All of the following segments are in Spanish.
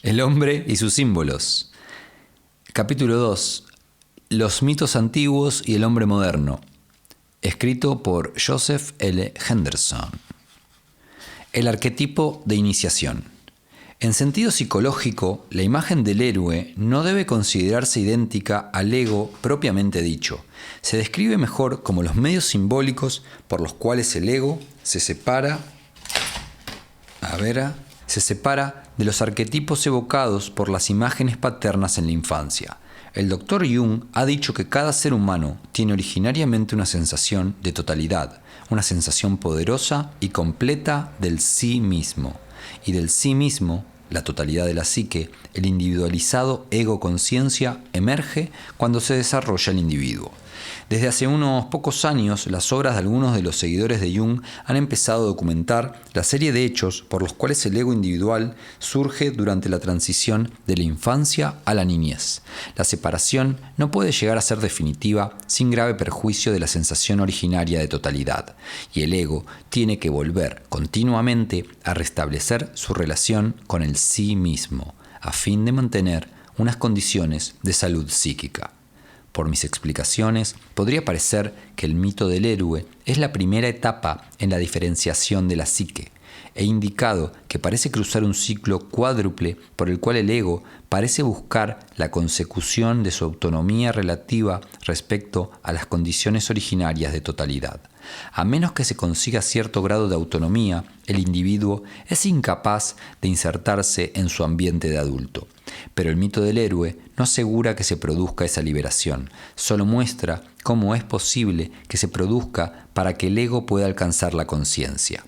El hombre y sus símbolos. Capítulo 2. Los mitos antiguos y el hombre moderno. Escrito por Joseph L. Henderson. El arquetipo de iniciación. En sentido psicológico, la imagen del héroe no debe considerarse idéntica al ego propiamente dicho. Se describe mejor como los medios simbólicos por los cuales el ego se separa de los arquetipos evocados por las imágenes paternas en la infancia. El Dr. Jung ha dicho que cada ser humano tiene originariamente una sensación de totalidad, una sensación poderosa y completa del sí mismo. Y del sí mismo, la totalidad de la psique, el individualizado ego-conciencia emerge cuando se desarrolla el individuo. Desde hace unos pocos años, las obras de algunos de los seguidores de Jung han empezado a documentar la serie de hechos por los cuales el ego individual surge durante la transición de la infancia a la niñez. La separación no puede llegar a ser definitiva sin grave perjuicio de la sensación originaria de totalidad, y el ego tiene que volver continuamente a restablecer su relación con el sí mismo, a fin de mantener unas condiciones de salud psíquica. Por mis explicaciones, podría parecer que el mito del héroe es la primera etapa en la diferenciación de la psique. He indicado que parece cruzar un ciclo cuádruple por el cual el ego parece buscar la consecución de su autonomía relativa respecto a las condiciones originarias de totalidad. A menos que se consiga cierto grado de autonomía, el individuo es incapaz de insertarse en su ambiente de adulto. Pero el mito del héroe no asegura que se produzca esa liberación, solo muestra cómo es posible que se produzca para que el ego pueda alcanzar la conciencia.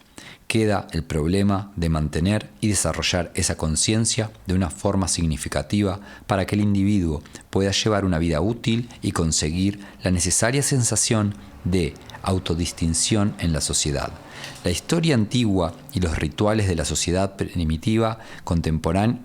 Queda el problema de mantener y desarrollar esa conciencia de una forma significativa para que el individuo pueda llevar una vida útil y conseguir la necesaria sensación de autodistinción en la sociedad. La historia antigua y los rituales de la sociedad primitiva contemporánea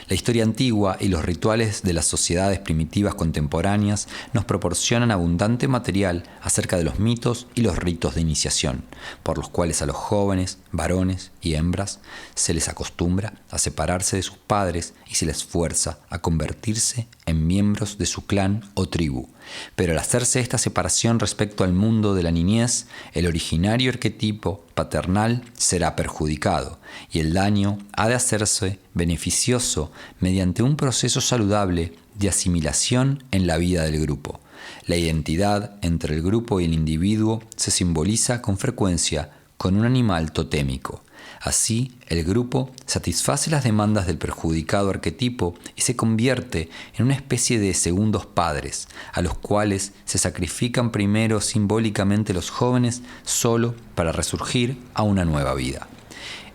La historia antigua y los rituales de las sociedades primitivas contemporáneas nos proporcionan abundante material acerca de los mitos y los ritos de iniciación, por los cuales a los jóvenes, varones y hembras se les acostumbra a separarse de sus padres y se les fuerza a convertirse en miembros de su clan o tribu. Pero al hacerse esta separación respecto al mundo de la niñez, el originario arquetipo paternal será perjudicado y el daño ha de hacerse beneficioso mediante un proceso saludable de asimilación en la vida del grupo. La identidad entre el grupo y el individuo se simboliza con frecuencia con un animal totémico. Así, el grupo satisface las demandas del perjudicado arquetipo y se convierte en una especie de segundos padres, a los cuales se sacrifican primero simbólicamente los jóvenes solo para resurgir a una nueva vida.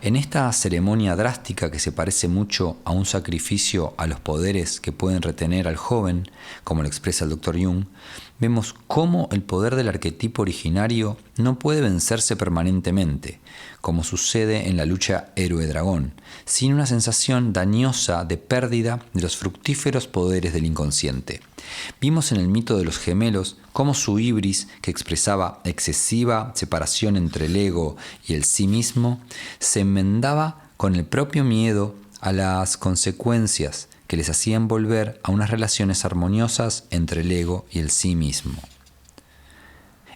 En esta ceremonia drástica que se parece mucho a un sacrificio a los poderes que pueden retener al joven, como lo expresa el Dr. Jung, vemos cómo el poder del arquetipo originario no puede vencerse permanentemente, como sucede en la lucha héroe-dragón, sin una sensación dañosa de pérdida de los fructíferos poderes del inconsciente. Vimos en el mito de los gemelos cómo su ibris, que expresaba excesiva separación entre el ego y el sí mismo, se enmendaba con el propio miedo a las consecuencias que les hacían volver a unas relaciones armoniosas entre el ego y el sí mismo.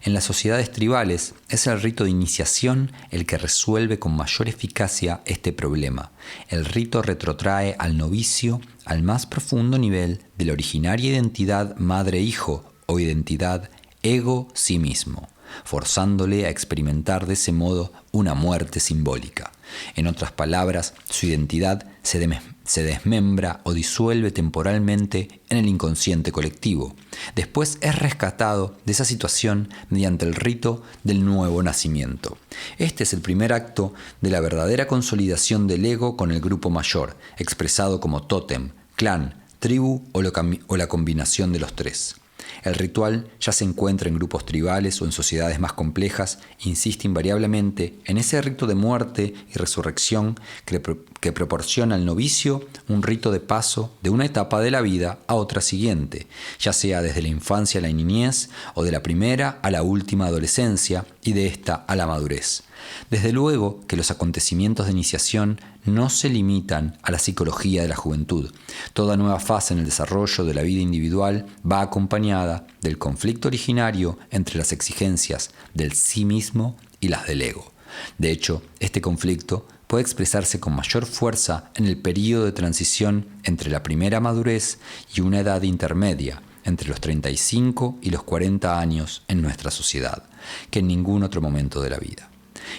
En las sociedades tribales es el rito de iniciación el que resuelve con mayor eficacia este problema. El rito retrotrae al novicio al más profundo nivel de la originaria identidad madre-hijo o identidad ego-sí mismo, forzándole a experimentar de ese modo una muerte simbólica. En otras palabras, su identidad se desmembra o disuelve temporalmente en el inconsciente colectivo. Después es rescatado de esa situación mediante el rito del nuevo nacimiento. Este es el primer acto de la verdadera consolidación del ego con el grupo mayor, expresado como tótem, clan, tribu o la combinación de los tres. El ritual ya se encuentra en grupos tribales o en sociedades más complejas, insiste invariablemente en ese rito de muerte y resurrección que proporciona al novicio un rito de paso de una etapa de la vida a otra siguiente, ya sea desde la infancia a la niñez o de la primera a la última adolescencia y de esta a la madurez. Desde luego que los acontecimientos de iniciación no se limitan a la psicología de la juventud. Toda nueva fase en el desarrollo de la vida individual va acompañada del conflicto originario entre las exigencias del sí mismo y las del ego. De hecho, este conflicto puede expresarse con mayor fuerza en el período de transición entre la primera madurez y una edad intermedia, entre los 35 y los 40 años en nuestra sociedad, que en ningún otro momento de la vida.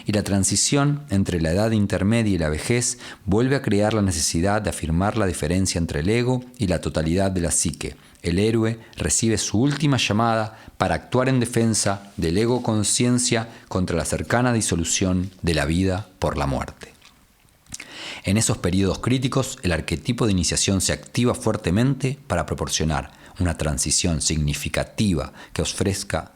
Y la transición entre la edad intermedia y la vejez vuelve a crear la necesidad de afirmar la diferencia entre el ego y la totalidad de la psique. El héroe recibe su última llamada para actuar en defensa del ego-conciencia contra la cercana disolución de la vida por la muerte. En esos periodos críticos, el arquetipo de iniciación se activa fuertemente para proporcionar una transición significativa que ofrezca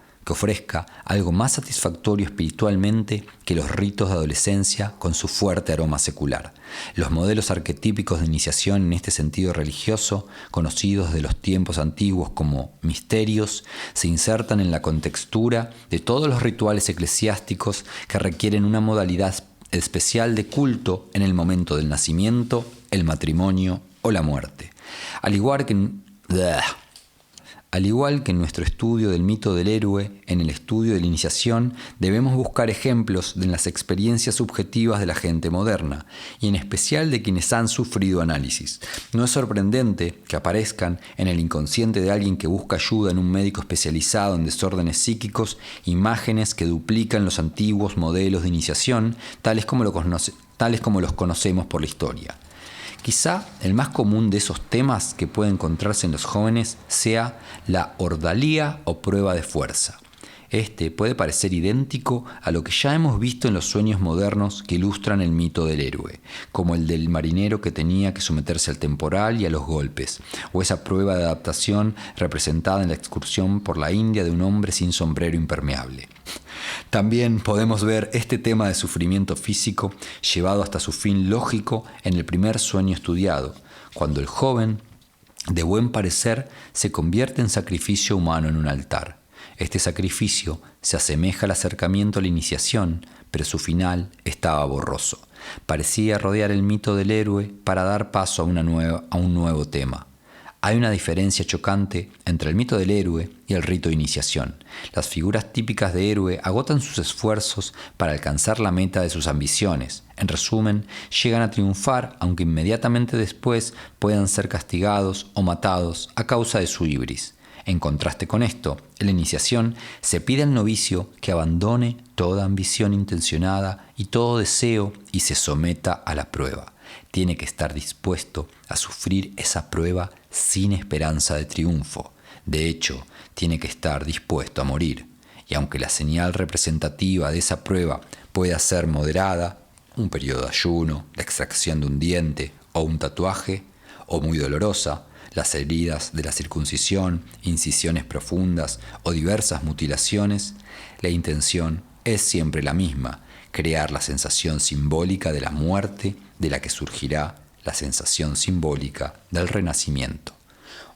algo más satisfactorio espiritualmente que los ritos de adolescencia con su fuerte aroma secular. Los modelos arquetípicos de iniciación en este sentido religioso, conocidos de los tiempos antiguos como misterios, se insertan en la contextura de todos los rituales eclesiásticos que requieren una modalidad especial de culto en el momento del nacimiento, el matrimonio o la muerte. Al igual que en nuestro estudio del mito del héroe, en el estudio de la iniciación debemos buscar ejemplos de las experiencias subjetivas de la gente moderna, y en especial de quienes han sufrido análisis. No es sorprendente que aparezcan en el inconsciente de alguien que busca ayuda en un médico especializado en desórdenes psíquicos imágenes que duplican los antiguos modelos de iniciación, tales como los conocemos por la historia. Quizá el más común de esos temas que puede encontrarse en los jóvenes sea la ordalía o prueba de fuerza. Este puede parecer idéntico a lo que ya hemos visto en los sueños modernos que ilustran el mito del héroe, como el del marinero que tenía que someterse al temporal y a los golpes, o esa prueba de adaptación representada en la excursión por la India de un hombre sin sombrero impermeable. También podemos ver este tema de sufrimiento físico llevado hasta su fin lógico en el primer sueño estudiado, cuando el joven, de buen parecer, se convierte en sacrificio humano en un altar. Este sacrificio se asemeja al acercamiento a la iniciación, pero su final estaba borroso. Parecía rodear el mito del héroe para dar paso a un nuevo tema. Hay una diferencia chocante entre el mito del héroe y el rito de iniciación. Las figuras típicas de héroe agotan sus esfuerzos para alcanzar la meta de sus ambiciones. En resumen, llegan a triunfar, aunque inmediatamente después puedan ser castigados o matados a causa de su ibris. En contraste con esto, en la iniciación se pide al novicio que abandone toda ambición intencionada y todo deseo y se someta a la prueba. Tiene que estar dispuesto a sufrir esa prueba sin esperanza de triunfo. De hecho, tiene que estar dispuesto a morir. Y aunque la señal representativa de esa prueba pueda ser moderada, un periodo de ayuno, la extracción de un diente o un tatuaje, o muy dolorosa, las heridas de la circuncisión, incisiones profundas o diversas mutilaciones, la intención es siempre la misma: crear la sensación simbólica de la muerte de la que surgirá la sensación simbólica del renacimiento.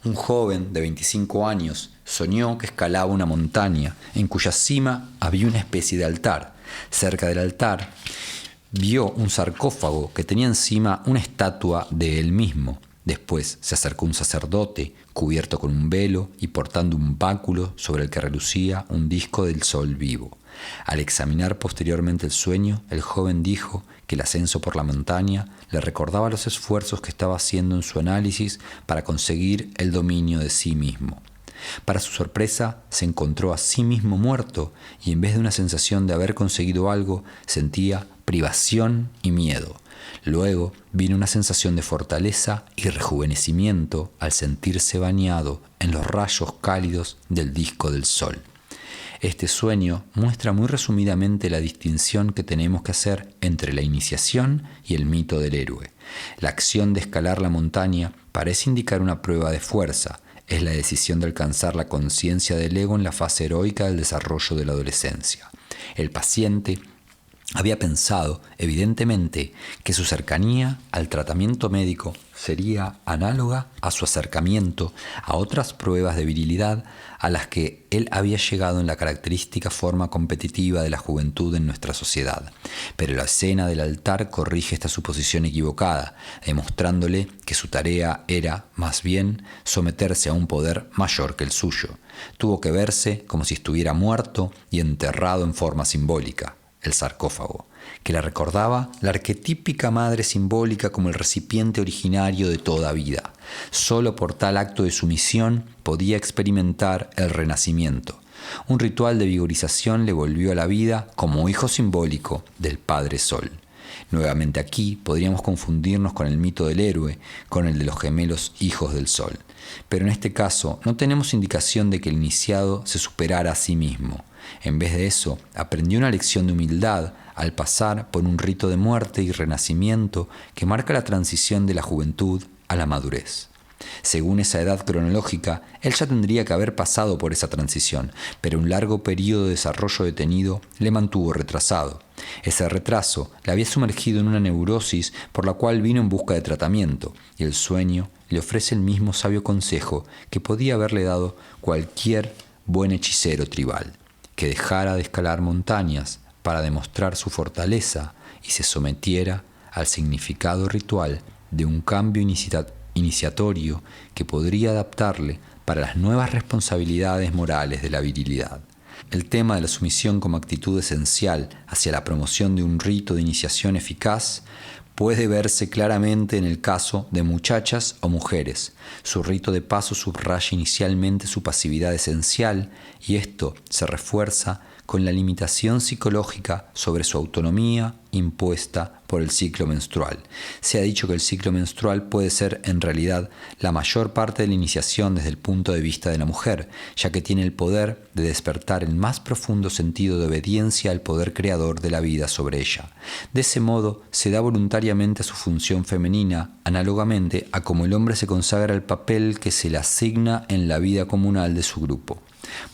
Un joven de 25 años soñó que escalaba una montaña en cuya cima había una especie de altar. Cerca del altar vio un sarcófago que tenía encima una estatua de él mismo. Después se acercó un sacerdote cubierto con un velo y portando un báculo sobre el que relucía un disco del sol vivo. Al examinar posteriormente el sueño, el joven dijo que el ascenso por la montaña le recordaba los esfuerzos que estaba haciendo en su análisis para conseguir el dominio de sí mismo. Para su sorpresa, se encontró a sí mismo muerto y en vez de una sensación de haber conseguido algo, sentía privación y miedo. Luego vino una sensación de fortaleza y rejuvenecimiento al sentirse bañado en los rayos cálidos del disco del sol. Este sueño muestra muy resumidamente la distinción que tenemos que hacer entre la iniciación y el mito del héroe. La acción de escalar la montaña parece indicar una prueba de fuerza. Es la decisión de alcanzar la conciencia del ego en la fase heroica del desarrollo de la adolescencia. El paciente Había pensado, evidentemente, que su cercanía al tratamiento médico sería análoga a su acercamiento a otras pruebas de virilidad a las que él había llegado en la característica forma competitiva de la juventud en nuestra sociedad. Pero la escena del altar corrige esta suposición equivocada, demostrándole que su tarea era, más bien, someterse a un poder mayor que el suyo. Tuvo que verse como si estuviera muerto y enterrado en forma simbólica. El sarcófago, que le recordaba la arquetípica madre simbólica como el recipiente originario de toda vida. Solo por tal acto de sumisión podía experimentar el renacimiento. Un ritual de vigorización le volvió a la vida como hijo simbólico del Padre Sol. Nuevamente aquí podríamos confundirnos con el mito del héroe, con el de los gemelos hijos del Sol. Pero en este caso no tenemos indicación de que el iniciado se superara a sí mismo. En vez de eso, aprendió una lección de humildad al pasar por un rito de muerte y renacimiento que marca la transición de la juventud a la madurez. Según esa edad cronológica, él ya tendría que haber pasado por esa transición, pero un largo periodo de desarrollo detenido le mantuvo retrasado. Ese retraso le había sumergido en una neurosis por la cual vino en busca de tratamiento, y el sueño le ofrece el mismo sabio consejo que podía haberle dado cualquier buen hechicero tribal: que dejara de escalar montañas para demostrar su fortaleza y se sometiera al significado ritual de un cambio iniciatorio que podría adaptarle para las nuevas responsabilidades morales de la virilidad. El tema de la sumisión como actitud esencial hacia la promoción de un rito de iniciación eficaz puede verse claramente en el caso de muchachas o mujeres. Su rito de paso subraya inicialmente su pasividad esencial y esto se refuerza con la limitación psicológica sobre su autonomía impuesta por el ciclo menstrual. Se ha dicho que el ciclo menstrual puede ser en realidad la mayor parte de la iniciación desde el punto de vista de la mujer, ya que tiene el poder de despertar el más profundo sentido de obediencia al poder creador de la vida sobre ella. De ese modo, se da voluntariamente a su función femenina, análogamente a como el hombre se consagra al papel que se le asigna en la vida comunal de su grupo.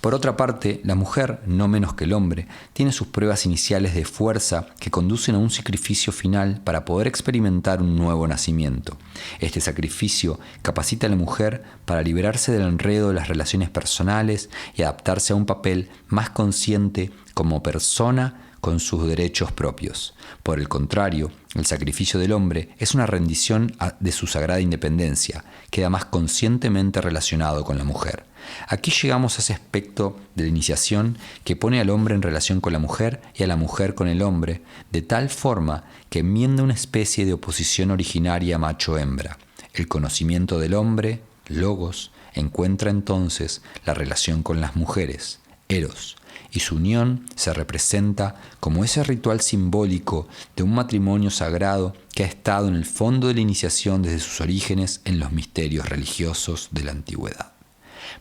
Por otra parte, la mujer, no menos que el hombre, tiene sus pruebas iniciales de fuerza que conducen a un sacrificio final para poder experimentar un nuevo nacimiento. Este sacrificio capacita a la mujer para liberarse del enredo de las relaciones personales y adaptarse a un papel más consciente como persona con sus derechos propios. Por el contrario, el sacrificio del hombre es una rendición de su sagrada independencia, queda más conscientemente relacionado con la mujer. Aquí llegamos a ese aspecto de la iniciación que pone al hombre en relación con la mujer y a la mujer con el hombre, de tal forma que enmienda una especie de oposición originaria macho-hembra. El conocimiento del hombre, logos, encuentra entonces la relación con las mujeres, eros, y su unión se representa como ese ritual simbólico de un matrimonio sagrado que ha estado en el fondo de la iniciación desde sus orígenes en los misterios religiosos de la antigüedad.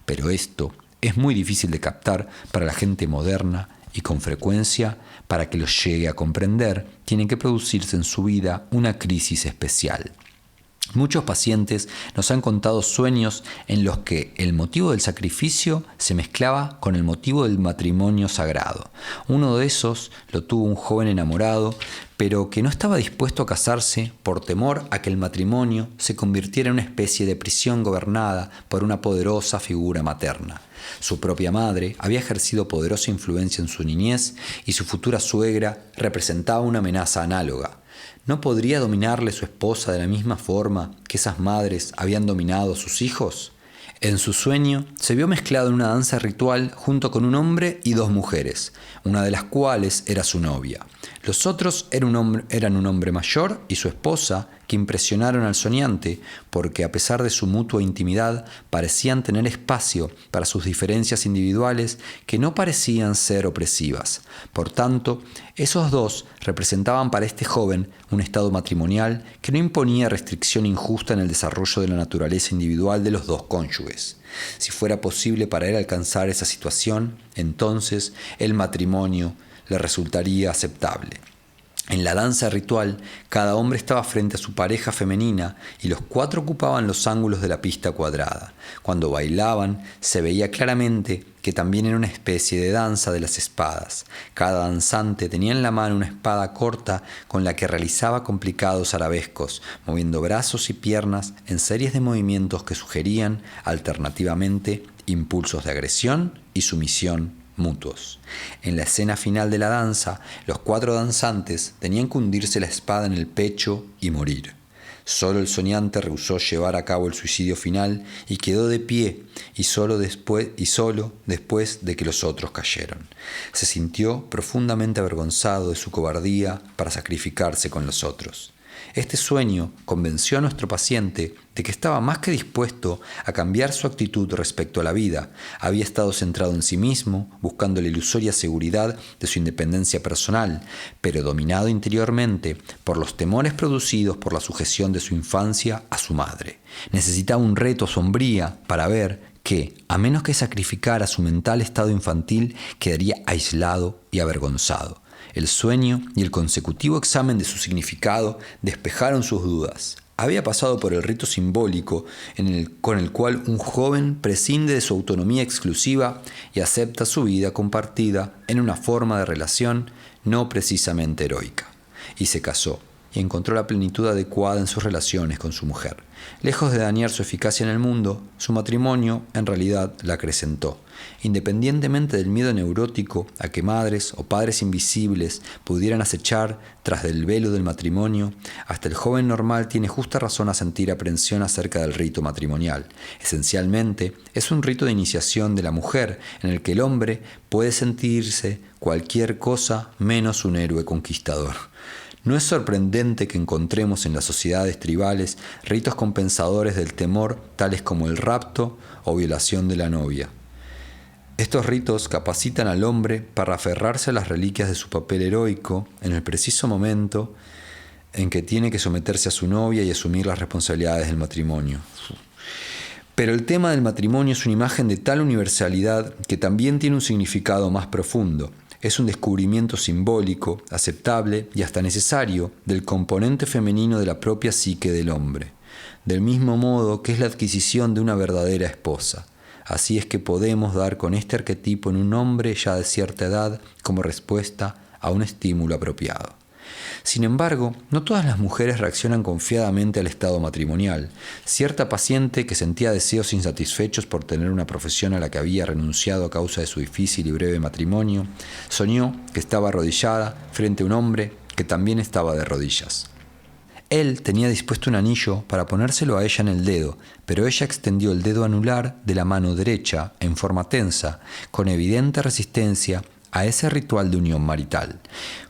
Pero esto es muy difícil de captar para la gente moderna y con frecuencia, para que lo llegue a comprender, tiene que producirse en su vida una crisis especial. Muchos pacientes nos han contado sueños en los que el motivo del sacrificio se mezclaba con el motivo del matrimonio sagrado. Uno de esos lo tuvo un joven enamorado, pero que no estaba dispuesto a casarse por temor a que el matrimonio se convirtiera en una especie de prisión gobernada por una poderosa figura materna. Su propia madre había ejercido poderosa influencia en su niñez y su futura suegra representaba una amenaza análoga. ¿No podría dominarle su esposa de la misma forma que esas madres habían dominado a sus hijos? En su sueño se vio mezclado en una danza ritual junto con un hombre y dos mujeres, una de las cuales era su novia. Los otros eran un hombre mayor y su esposa, que impresionaron al soñante porque a pesar de su mutua intimidad parecían tener espacio para sus diferencias individuales que no parecían ser opresivas. Por tanto, esos dos representaban para este joven un estado matrimonial que no imponía restricción injusta en el desarrollo de la naturaleza individual de los dos cónyuges. Si fuera posible para él alcanzar esa situación, entonces el matrimonio le resultaría aceptable. En la danza ritual, cada hombre estaba frente a su pareja femenina y los cuatro ocupaban los ángulos de la pista cuadrada. Cuando bailaban, se veía claramente que también era una especie de danza de las espadas. Cada danzante tenía en la mano una espada corta con la que realizaba complicados arabescos, moviendo brazos y piernas en series de movimientos que sugerían, alternativamente, impulsos de agresión y sumisión mutuos. En la escena final de la danza, los cuatro danzantes tenían que hundirse la espada en el pecho y morir. Solo el soñante rehusó llevar a cabo el suicidio final y quedó de pie, y solo después de que los otros cayeron. Se sintió profundamente avergonzado de su cobardía para sacrificarse con los otros. Este sueño convenció a nuestro paciente de que estaba más que dispuesto a cambiar su actitud respecto a la vida. Había estado centrado en sí mismo, buscando la ilusoria seguridad de su independencia personal, pero dominado interiormente por los temores producidos por la sujeción de su infancia a su madre. Necesitaba un reto sombría para ver que, a menos que sacrificara su mental estado infantil, quedaría aislado y avergonzado. El sueño y el consecutivo examen de su significado despejaron sus dudas. Había pasado por el rito simbólico con el cual un joven prescinde de su autonomía exclusiva y acepta su vida compartida en una forma de relación no precisamente heroica. Y se casó y encontró la plenitud adecuada en sus relaciones con su mujer. Lejos de dañar su eficacia en el mundo, su matrimonio en realidad la acrecentó. Independientemente del miedo neurótico a que madres o padres invisibles pudieran acechar tras del velo del matrimonio, hasta el joven normal tiene justa razón a sentir aprensión acerca del rito matrimonial. Esencialmente, es un rito de iniciación de la mujer en el que el hombre puede sentirse cualquier cosa menos un héroe conquistador. No es sorprendente que encontremos en las sociedades tribales ritos compensadores del temor tales como el rapto o violación de la novia. Estos ritos capacitan al hombre para aferrarse a las reliquias de su papel heroico en el preciso momento en que tiene que someterse a su novia y asumir las responsabilidades del matrimonio. Pero el tema del matrimonio es una imagen de tal universalidad que también tiene un significado más profundo. Es un descubrimiento simbólico, aceptable y hasta necesario del componente femenino de la propia psique del hombre, del mismo modo que es la adquisición de una verdadera esposa. Así es que podemos dar con este arquetipo en un hombre ya de cierta edad como respuesta a un estímulo apropiado. Sin embargo, no todas las mujeres reaccionan confiadamente al estado matrimonial. Cierta paciente que sentía deseos insatisfechos por tener una profesión a la que había renunciado a causa de su difícil y breve matrimonio, soñó que estaba arrodillada frente a un hombre que también estaba de rodillas. Él tenía dispuesto un anillo para ponérselo a ella en el dedo, pero ella extendió el dedo anular de la mano derecha en forma tensa, con evidente resistencia a ese ritual de unión marital.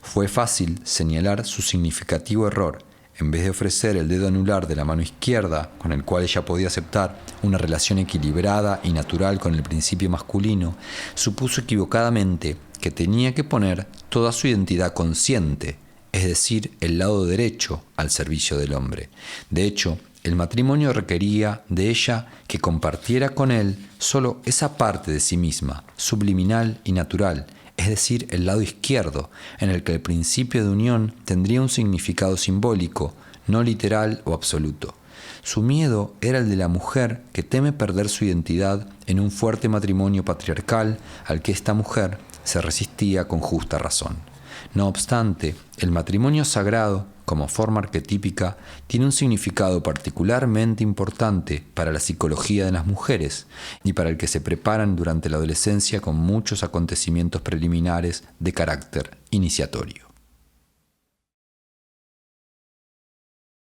Fue fácil señalar su significativo error. En vez de ofrecer el dedo anular de la mano izquierda, con el cual ella podía aceptar una relación equilibrada y natural con el principio masculino, supuso equivocadamente que tenía que poner toda su identidad consciente, es decir, el lado derecho, al servicio del hombre. De hecho, el matrimonio requería de ella que compartiera con él solo esa parte de sí misma, subliminal y natural, es decir, el lado izquierdo, en el que el principio de unión tendría un significado simbólico, no literal o absoluto. Su miedo era el de la mujer que teme perder su identidad en un fuerte matrimonio patriarcal al que esta mujer se resistía con justa razón. No obstante, el matrimonio sagrado, como forma arquetípica, tiene un significado particularmente importante para la psicología de las mujeres y para el que se preparan durante la adolescencia con muchos acontecimientos preliminares de carácter iniciatorio.